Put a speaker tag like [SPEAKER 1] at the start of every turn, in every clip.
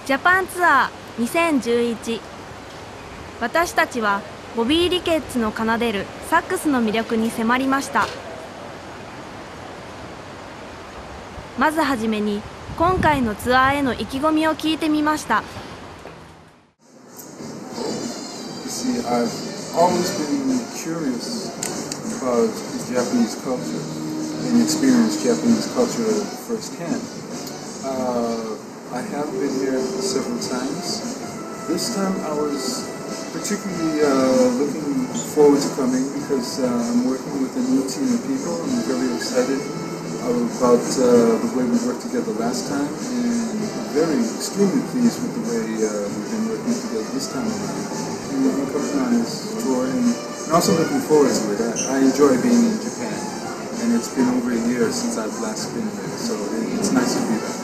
[SPEAKER 1] ジャパンツアー2011。私たちはボビーリケッツの奏でるサックスの魅力に迫りました。まずはじめに今回のツアーへの意気込みを聞いてみました。
[SPEAKER 2] I have been here several times. This time I was particularly looking forward to coming because I'm working with a new team of people. I'm very excited about the way we worked together last time, and very extremely pleased with the way we've been working together this time around. And we've been coming on this tour, and also looking forward to it. I enjoy being in Japan, and it's been over a year since I've last been there, so it's nice to be back.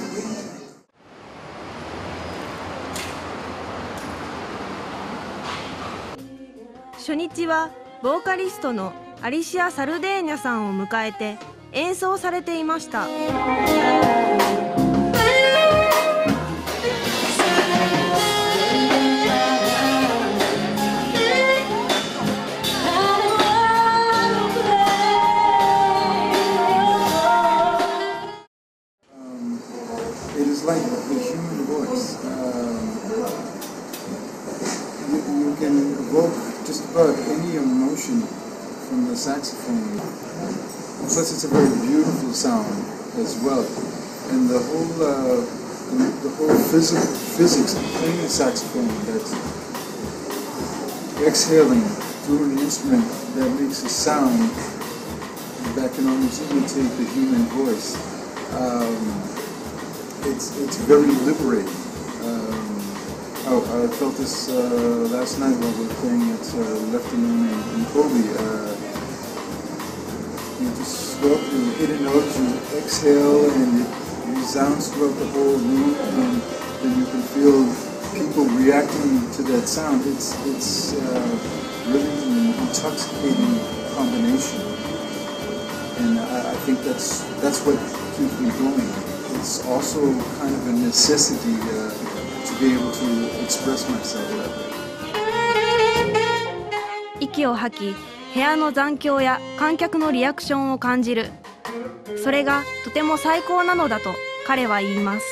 [SPEAKER 1] 初日はボーカリストのアリシア・サルデーニャさんを迎えて演奏されていました。
[SPEAKER 2] It is like the human voice. You can evoke just about any emotion from the saxophone. Plus, it's a very beautiful sound as well, and the whole physics of playing the saxophone, that's exhaling through an instrument that makes a sound that can almost imitate the human voice. It's very liberating. I felt this last night while we were playing at Left Alone in Kobe. You just go up, you hit a note, you exhale, and it resounds throughout the whole room, and then you can feel people reacting to that sound. It's really an intoxicating combination, and I think that's what keeps me going. It's also kind of a necessity to be able to express myself that way.
[SPEAKER 1] 息を吐き、部屋の残響や観客のリアクションを感じる。それがとても最高なのだと彼は言います。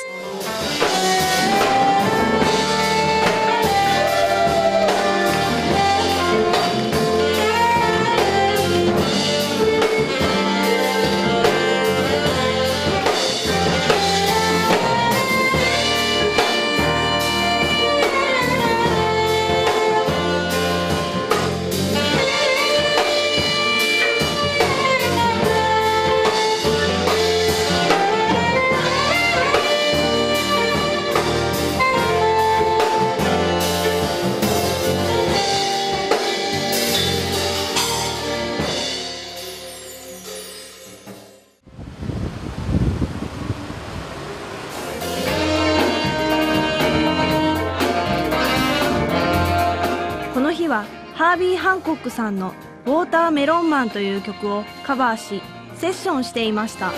[SPEAKER 1] この日はハービー・ハンコックさんの「ウォーターメロンマン」という曲をカバーしセッションしていました。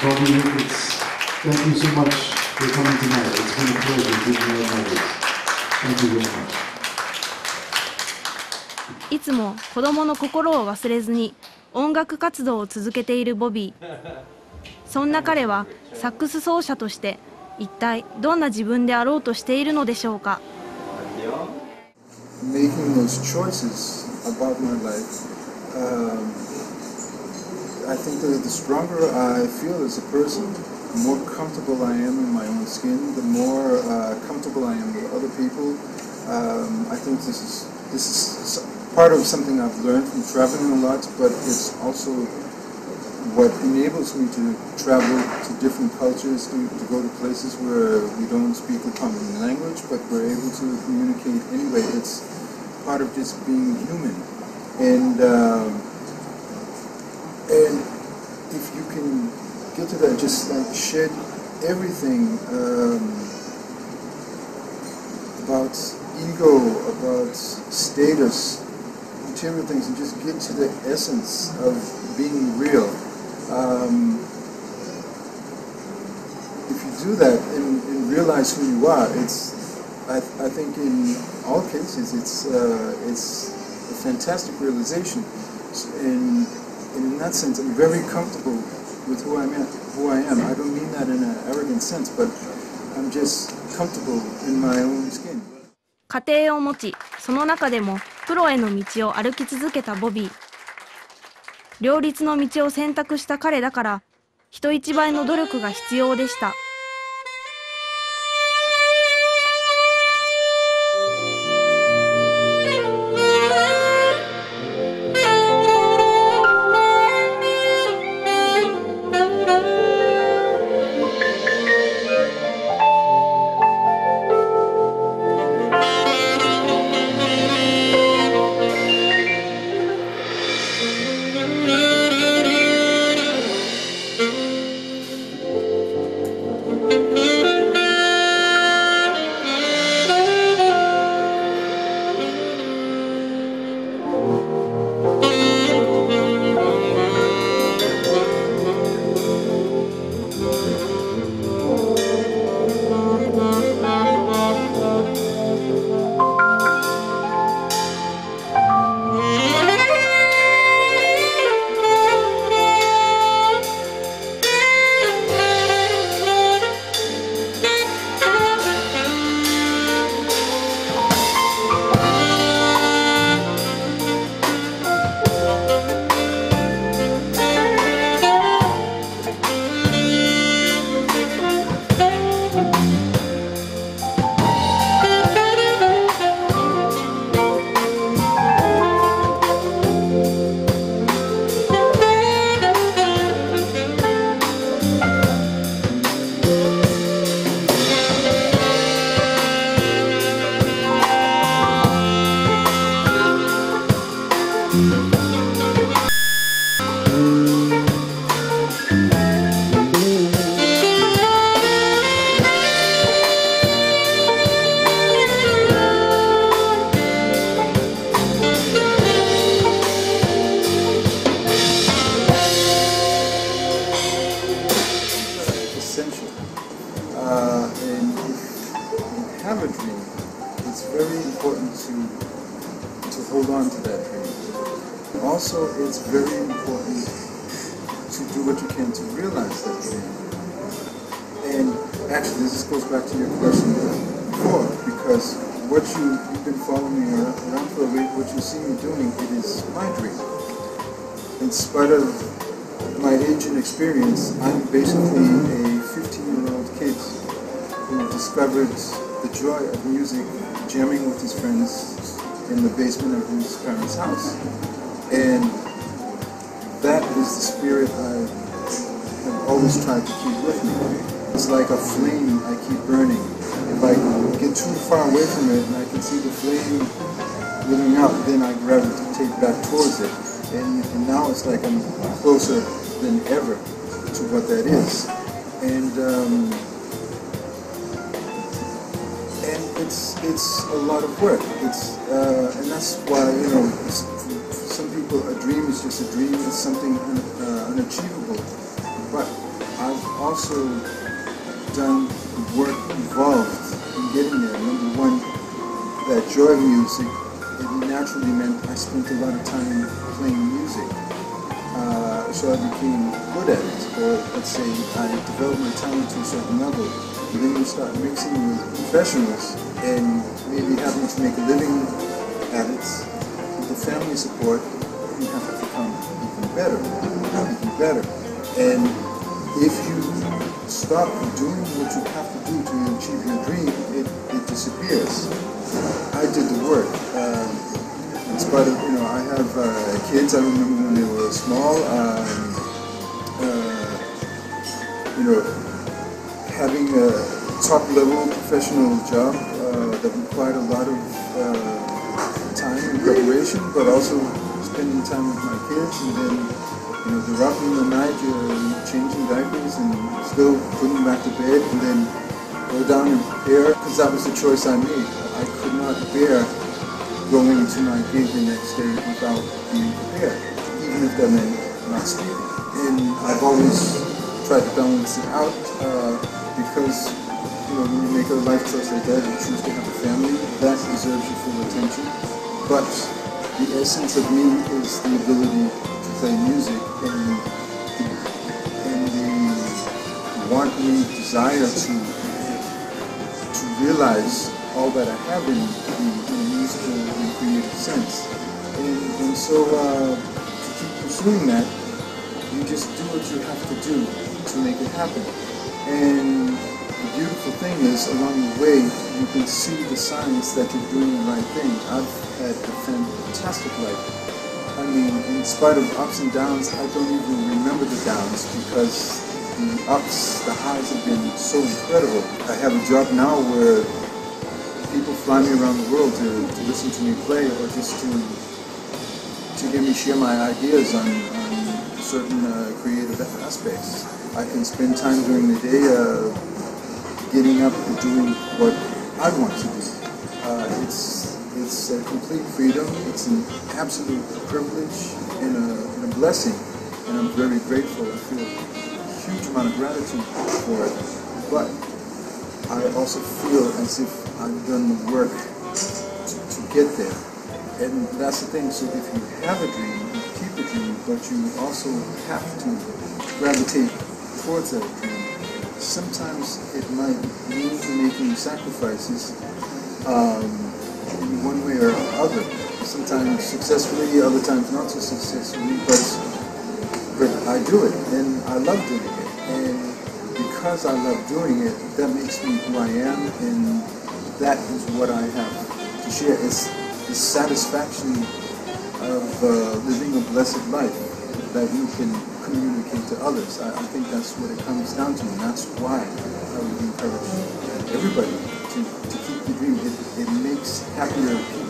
[SPEAKER 3] Bobby Ricketts, thank you so much for coming tonight. It's been a pleasure being your members. Thank you very much.
[SPEAKER 1] いつも子供の心を忘れずに音楽活動を続けているボビー。そんな彼はサックス奏者として一体どんな自分であろうとしているのでしょうか。
[SPEAKER 2] Making those choices about my life, I think that the stronger I feel as a person, the more comfortable I am in my own skin, the more comfortable I am with other people. I think this is part of something I've learned from traveling a lot, but it's also what enables me to travel to different cultures, to go to places where we don't speak a common language, but we're able to communicate anyway. It's part of just being human. And if you can get to that, just like shed everything about ego, about status, material things, and just get to the essence of being real. If you do that and realize who you are, I think in all cases it's a fantastic realization. And in that sense, I'm very comfortable with who I am. I don't mean that in an arrogant sense, but I'm just comfortable in my own skin.
[SPEAKER 1] 家庭を持ち、その中でもプロへの道を歩き続けたボビー。両立の道を選択した彼だから人一倍の努力が必要でした。
[SPEAKER 2] Also, it's very important to do what you can to realize that dream. And actually, this goes back to your question before, because you've been following me around for a week, what you see me doing, it is my dream. In spite of my age and experience, I'm basically a 15-year-old kid who discovered the joy of music, jamming with his friends in the basement of his parents' house. And that is the spirit I have always tried to keep with me. It's like a flame I keep burning. If I get too far away from it and I can see the flame living out, then I gravitate back towards it. And now it's like I'm closer than ever to what that is. And it's a lot of work. And that's why, some people, a dream is just a dream. It's something unachievable. But I've also done work involved in getting there. Number one, that joy of music, it naturally meant I spent a lot of time playing music. So I became good at it, or let's say I developed my talent to a certain level. And then you start mixing with professionals and maybe having to make a living at it. With the family support, you have to become even better. And if you stop doing what you have to do to achieve your dream, it disappears. I did the work. In spite of, I have kids. I remember when they were small. Having a top-level professional job that required a lot of time and preparation, but also spending time with my kids, and then they're up in the night, you're changing diapers and still putting them back to bed, and then go down and prepare, because that was the choice I made. I could not bear going to my gig the next day without being prepared, even if that meant not sleeping. And I've always tried to balance it out because when you make a life choice like that, you choose to have a family, that deserves your full attention. But the essence of me is the ability to play music and the wanting desire to realize all that I have in a musical and creative sense. And so to keep pursuing that, you just do what you have to do to make it happen. And the beautiful thing is, along the way, you can see the signs that you're doing the right thing. I've had a fantastic life. I mean, in spite of ups and downs, I don't even remember the downs because the ups, the highs have been so incredible. I have a job now where people fly me around the world to listen to me play, or just to hear me share my ideas on certain creative aspects. I can spend time during the day getting up and doing what I want to do. It's a complete freedom. It's an absolute privilege and a blessing, and I'm very grateful. I feel a huge amount of gratitude for it. But I also feel as if I've done the work to get there. And that's the thing. So if you have a dream, you keep a dream, but you also have to gravitate towards that dream. Sometimes it might mean making sacrifices in one way or other. Sometimes successfully, other times not so successfully, but I do it, and I love doing it. And because I love doing it, that makes me who I am, and that is what I have to share. It's the satisfaction of living a blessed life that you can communicate to others. I think that's what it comes down to, and that's why I would encourage everybody to keep the dream. It makes happier people.